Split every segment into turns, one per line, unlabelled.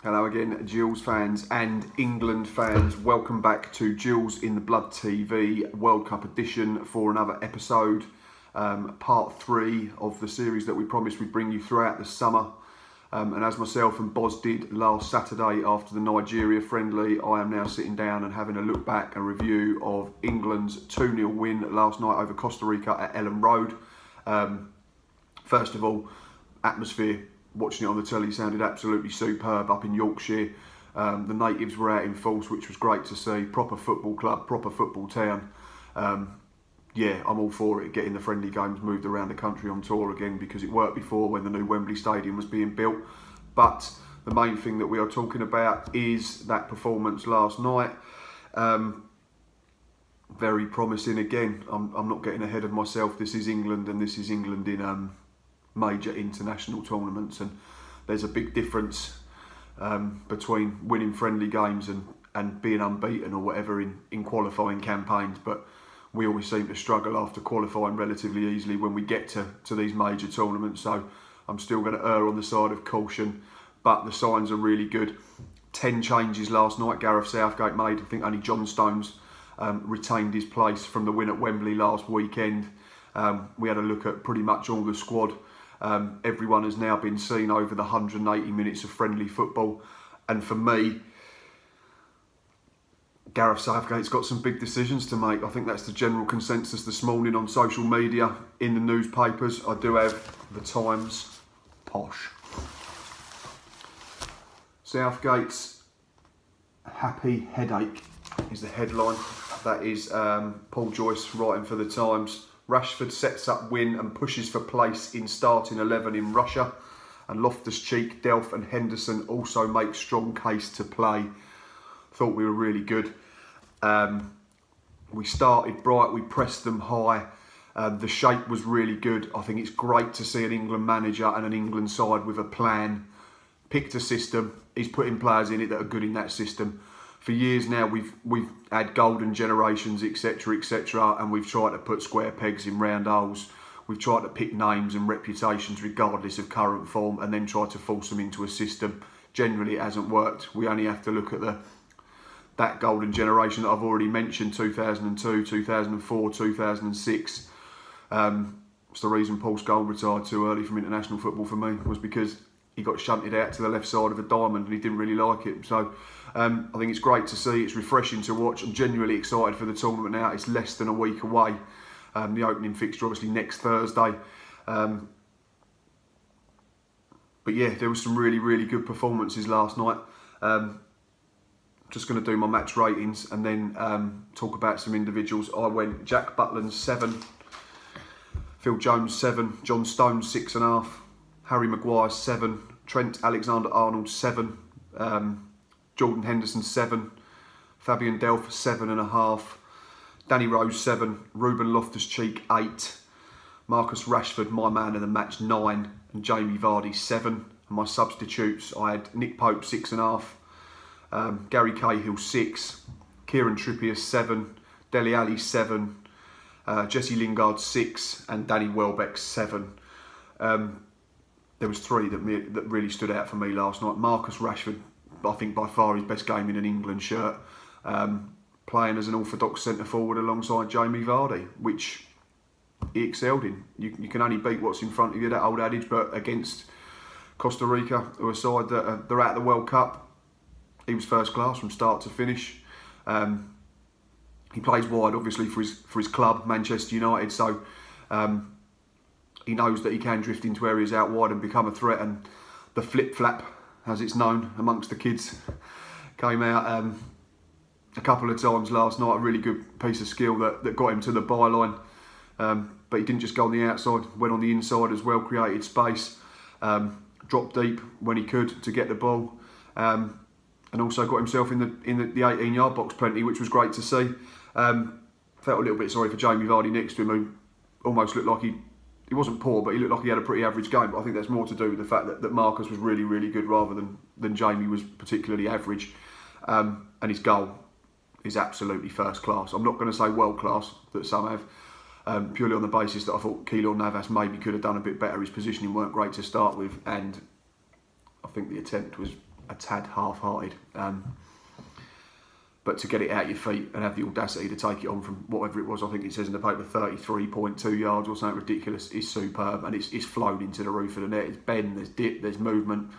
Hello again, Gills fans and England fans. Welcome back to Gills in the Blood TV World Cup edition for another episode, part 3 of the series that we promised we'd bring you throughout the summer. And as myself and Boz did last Saturday after the Nigeria friendly, I am now sitting down and having a look back, a review of England's 2-0 win last night over Costa Rica at Ellen Road. First of all, atmosphere. Watching it on the telly sounded absolutely superb up in Yorkshire. The natives were out in force, which was great to see. Proper football club, proper football town. Yeah, I'm all for it, getting the friendly games moved around the country on tour again, because it worked before when the new Wembley Stadium was being built. But the main thing that we are talking about is that performance last night. Very promising again. I'm not getting ahead of myself. This is England, and this is England in major international tournaments, and there's a big difference between winning friendly games and being unbeaten or whatever in qualifying campaigns. But we always seem to struggle after qualifying relatively easily when we get to these major tournaments. So I'm still going to err on the side of caution, but the signs are really good. 10 changes last night Gareth Southgate made. I think only John Stones retained his place from the win at Wembley last weekend. We had a look at pretty much all the squad. Everyone has now been seen over the 180 minutes of friendly football, and for me, Gareth Southgate's got some big decisions to make. I think that's the general consensus this morning on social media, in the newspapers. I do have the Times posh. Southgate's happy headache is the headline. That is Paul Joyce writing for the Times. Rashford sets up win and pushes for place in starting 11 in Russia, and Loftus-Cheek, Delph and Henderson also make strong case to play. Thought we were really good. We started bright, we pressed them high. The shape was really good. I think it's great to see an England manager and an England side with a plan. Picked a system, he's putting players in it that are good in that system. For years now, we've had golden generations, etc., etc., and we've tried to put square pegs in round holes. We've tried to pick names and reputations regardless of current form, and then try to force them into a system. Generally, it hasn't worked. We only have to look at that golden generation that I've already mentioned: 2002, 2004, 2006. It's the reason Paul Scholes retired too early from international football for me, was because he got shunted out to the left side of a diamond and he didn't really like it. So I think it's great to see. It's refreshing to watch. I'm genuinely excited for the tournament now. It's less than a week away. The opening fixture obviously next Thursday. But yeah, there were some really, really good performances last night. Just going to do my match ratings and then talk about some individuals. I went Jack Butland 7, Phil Jones 7, John Stones 6.5, Harry Maguire 7, Trent Alexander-Arnold 7, Jordan Henderson 7, Fabian Delph 7.5, Danny Rose 7, Ruben Loftus-Cheek 8, Marcus Rashford, my man of the match, 9, and Jamie Vardy 7. And my substitutes, I had Nick Pope 6.5, Gary Cahill 6, Kieran Trippier 7, Dele Alli 7, Jesse Lingard 6, and Danny Welbeck 7. There was 3 that really stood out for me last night. Marcus Rashford, I think by far his best game in an England shirt, playing as an orthodox centre forward alongside Jamie Vardy, which he excelled in. You can only beat what's in front of you, that old adage, but against Costa Rica, who are a side that they're out of the World Cup, he was first class from start to finish. He plays wide, obviously, for his club, Manchester United, so he knows that he can drift into areas out wide and become a threat. And the flip-flap, as it's known amongst the kids, came out a couple of times last night. A really good piece of skill that got him to the byline. But he didn't just go on the outside, went on the inside as well, created space, dropped deep when he could to get the ball, and also got himself in the 18-yard box plenty, which was great to see. Felt a little bit sorry for Jamie Vardy next to him, who almost looked like he wasn't poor, but he looked like he had a pretty average game. But I think that's more to do with the fact that Marcus was really, really good rather than Jamie was particularly average. And his goal is absolutely first class. I'm not going to say world class, that some have, purely on the basis that I thought Keylor Navas maybe could have done a bit better. His positioning weren't great to start with, and I think the attempt was a tad half-hearted. But to get it out your feet and have the audacity to take it on from whatever it was, I think it says in the paper, 33.2 yards or something ridiculous, is superb. And it's flown into the roof of the net. It's bend, there's dip, there's movement.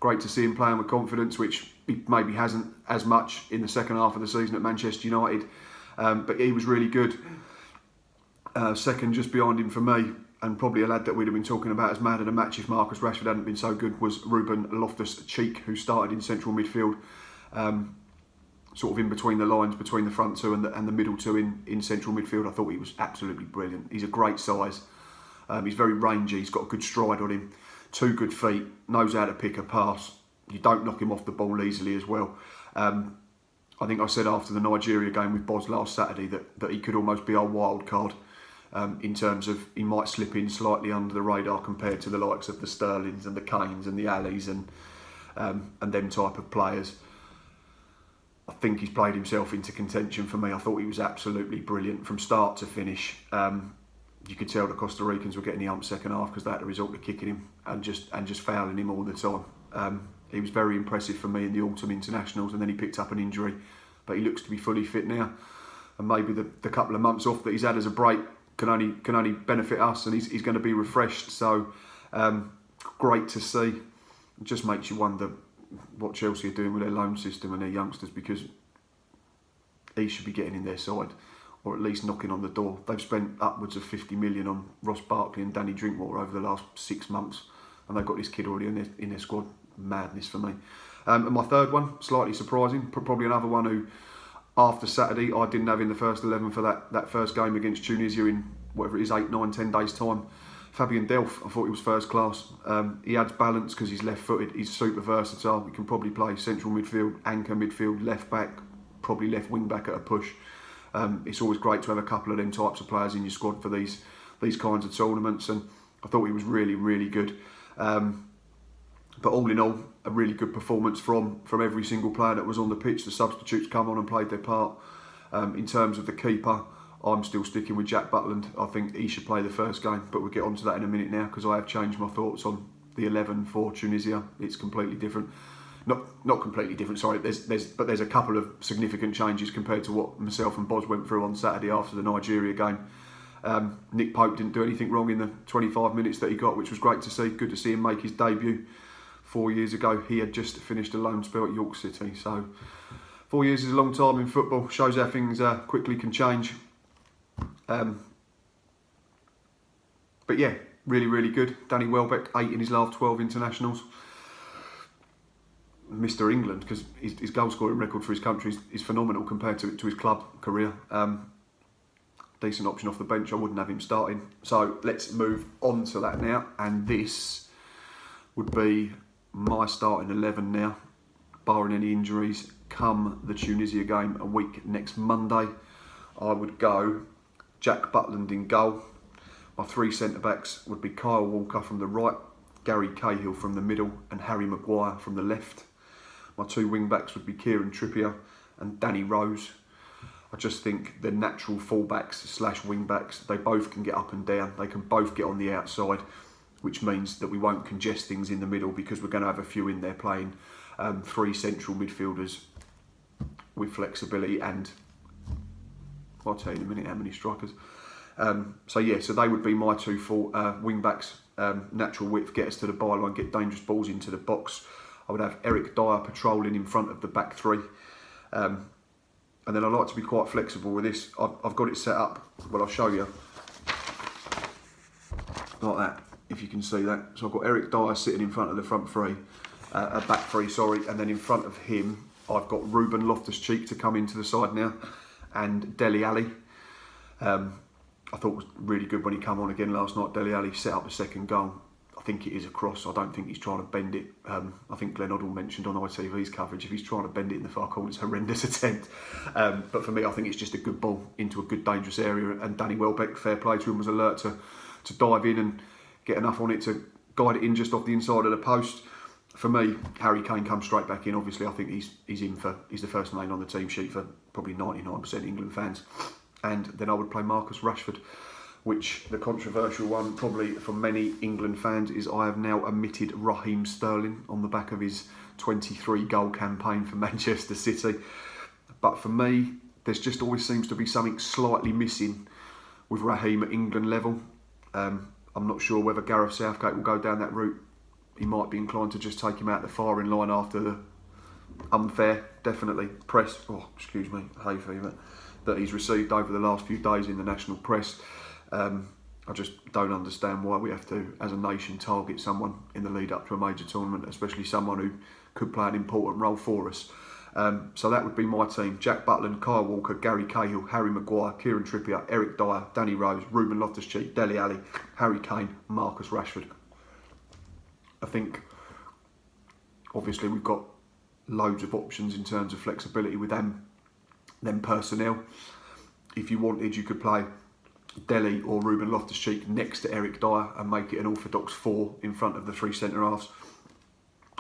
Great to see him playing with confidence, which he maybe hasn't as much in the second half of the season at Manchester United. But he was really good. Second just behind him for me, and probably a lad that we'd have been talking about as mad at a match if Marcus Rashford hadn't been so good, was Ruben Loftus-Cheek, who started in central midfield. Sort of in between the lines, between the front two and the middle two in central midfield. I thought he was absolutely brilliant. He's a great size. He's very rangy. He's got a good stride on him. 2 good feet. Knows how to pick a pass. You don't knock him off the ball easily as well. I think I said after the Nigeria game with Boz last Saturday that he could almost be our wild card in terms of he might slip in slightly under the radar compared to the likes of the Sterlings and the Kanes and the Allis and them type of players. I think he's played himself into contention for me. I thought he was absolutely brilliant from start to finish. You could tell the Costa Ricans were getting the ump second half because they had to resort to kicking him and just fouling him all the time. He was very impressive for me in the autumn internationals, and then he picked up an injury, but he looks to be fully fit now. And maybe the couple of months off that he's had as a break can only benefit us, and he's going to be refreshed. So great to see. It just makes you wonder what Chelsea are doing with their loan system and their youngsters, because he should be getting in their side, or at least knocking on the door. They've spent upwards of 50 million on Ross Barkley and Danny Drinkwater over the last 6 months, and they've got this kid already in their squad. Madness for me. And my third one, slightly surprising, probably another one who, after Saturday, I didn't have in the first 11 for that first game against Tunisia in whatever it is, 8, 9, 10 days time. Fabian Delph, I thought he was first class. He adds balance because he's left-footed. He's super versatile. He can probably play central midfield, anchor midfield, left back, probably left wing back at a push. It's always great to have a couple of them types of players in your squad for these kinds of tournaments, and I thought he was really, really good. But all in all, a really good performance from every single player that was on the pitch. The substitutes come on and played their part. In terms of the keeper, I'm still sticking with Jack Butland. I think he should play the first game, but we'll get onto that in a minute now, because I have changed my thoughts on the 11 for Tunisia. It's completely different. Not completely different, sorry. There's a couple of significant changes compared to what myself and Boz went through on Saturday after the Nigeria game. Nick Pope didn't do anything wrong in the 25 minutes that he got, which was great to see. Good to see him make his debut. 4 years ago, he had just finished a loan spell at York City. So 4 years is a long time in football. Shows how things quickly can change. But yeah, really, really good. Danny Welbeck, 8 in his last 12 internationals. Mr. England, because his goal scoring record for his country is phenomenal compared to his club career. Decent option off the bench. I wouldn't have him starting. So let's move on to that now. And this would be my starting 11 now, barring any injuries, come the Tunisia game a week next Monday. I would go Jack Butland in goal. My 3 centre-backs would be Kyle Walker from the right, Gary Cahill from the middle, and Harry Maguire from the left. My 2 wing-backs would be Kieran Trippier and Danny Rose. I just think the natural full-backs / wing-backs, they both can get up and down. They can both get on the outside, which means that we won't congest things in the middle, because we're going to have a few in there playing 3 central midfielders with flexibility, and I'll tell you in a minute how many strikers. So yeah, so they would be my 2 wing backs, natural width, get us to the byline, get dangerous balls into the box. I would have Eric Dyer patrolling in front of the back 3. And then I like to be quite flexible with this. I've got it set up, well, I'll show you, like that, if you can see that. So I've got Eric Dyer sitting in front of the front 3, back 3, sorry, and then in front of him I've got Ruben Loftus-Cheek to come into the side now, and Dele Alli. I thought was really good when he came on again last night. Dele Alli set up the second goal. I think it is a cross. I don't think he's trying to bend it. I think Glenn Oddle mentioned on ITV's coverage, if he's trying to bend it in the far corner, it's a horrendous attempt. But for me, I think it's just a good ball into a good dangerous area, and Danny Welbeck, fair play to him, was alert to dive in and get enough on it to guide it in just off the inside of the post. For me, Harry Kane comes straight back in. Obviously, I think he's the first name on the team sheet for probably 99% England fans. And then I would play Marcus Rashford which the controversial one probably for many England fans is I have now omitted Raheem Sterling on the back of his 23 goal campaign for Manchester City. But for me, there's just always seems to be something slightly missing with Raheem at England level. I'm not sure whether Gareth Southgate will go down that route. He might be inclined to just take him out the firing line after the unfair, definitely, press, hay fever, that he's received over the last few days in the national press. I just don't understand why we have to, as a nation, target someone in the lead up to a major tournament, especially someone who could play an important role for us. So that would be my team: Jack Butland, Kyle Walker, Gary Cahill, Harry Maguire, Kieran Trippier, Eric Dyer, Danny Rose, Ruben Loftus-Cheek, Dele Alli, Harry Kane, Marcus Rashford. I think, obviously, we've got loads of options in terms of flexibility with them personnel. If you wanted, you could play Dele or Ruben Loftus-Cheek next to Eric Dyer and make it an orthodox 4 in front of the 3 centre-halves.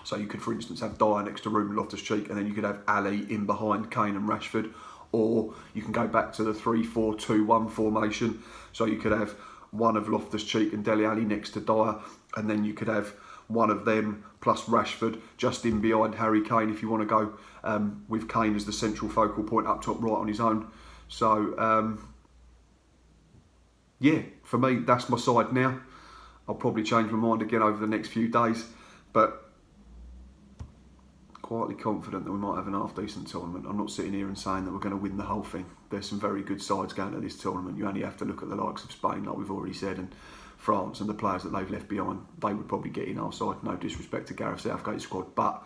So you could, for instance, have Dyer next to Ruben Loftus-Cheek, and then you could have Ali in behind Kane and Rashford. Or you can go back to the 3-4-2-1 formation. So you could have one of Loftus-Cheek and Dele Alli next to Dyer, and then you could have one of them plus Rashford just in behind Harry Kane if you want to go with Kane as the central focal point up top right on his own. So yeah, for me, that's my side now. I'll probably change my mind again over the next few days, but quietly confident that we might have an half-decent tournament. I'm not sitting here and saying that we're going to win the whole thing. There's some very good sides going to this tournament. You only have to look at the likes of Spain, like we've already said, and France and the players that they've left behind. They would probably get in our side. No disrespect to Gareth Southgate's squad, but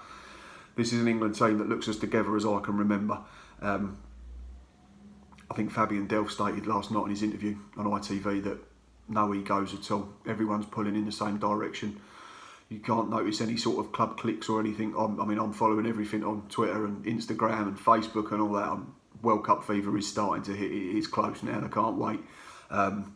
this is an England team that looks as together as I can remember. I think Fabian Delph stated last night in his interview on ITV that no egos at all. Everyone's pulling in the same direction. You can't notice any sort of club cliques or anything. I'm following everything on Twitter and Instagram and Facebook and all that. World Cup fever is starting to hit. It is close now, and I can't wait. Going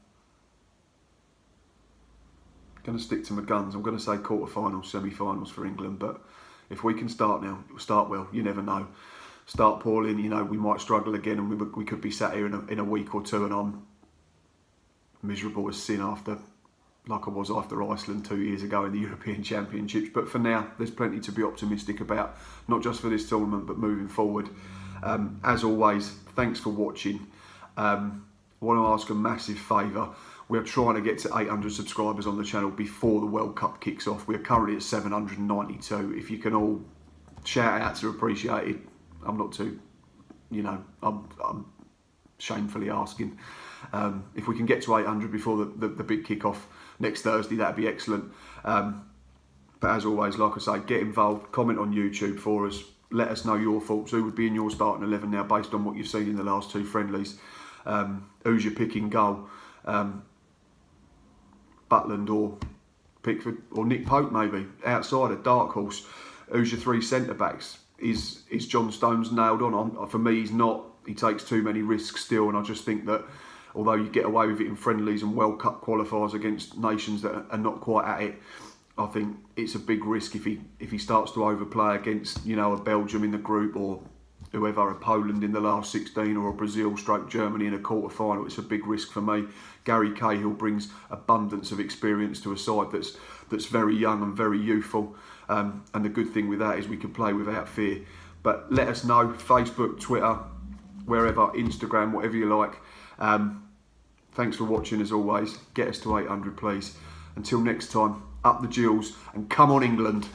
to stick to my guns. I'm going to say quarter-finals, semi-finals for England, but if we can start now, start well. You never know. Start poorly, and we might struggle again, and we could be sat here in a week or two, and I'm miserable as sin like I was after Iceland 2 years ago in the European Championships. But for now, there's plenty to be optimistic about, not just for this tournament, but moving forward. As always, thanks for watching. I want to ask a massive favour. We are trying to get to 800 subscribers on the channel before the World Cup kicks off. We are currently at 792. If you can all shout out to appreciate it, I'm not too, I'm shamefully asking. If we can get to 800 before the big kick-off next Thursday, that'd be excellent. But as always, like I say, get involved, comment on YouTube for us, let us know your thoughts. Who would be in your starting 11 now based on what you've seen in the last 2 friendlies? Who's your picking goal? Butland or Pickford or Nick Pope maybe, outside a dark horse. Who's your 3 centre-backs? Is John Stones nailed on? For me, he's not. He takes too many risks still, and I just think that although you get away with it in friendlies and World Cup qualifiers against nations that are not quite at it, I think it's a big risk if he starts to overplay against a Belgium in the group or whoever, a Poland in the last 16 or a Brazil / Germany in a quarter-final. It's a big risk for me. Gary Cahill brings abundance of experience to a side that's very young and very youthful, and the good thing with that is we can play without fear. But let us know, Facebook, Twitter, wherever, Instagram, whatever you like. Thanks for watching as always. Get us to 800 please. Until next time, up the Gills and come on England.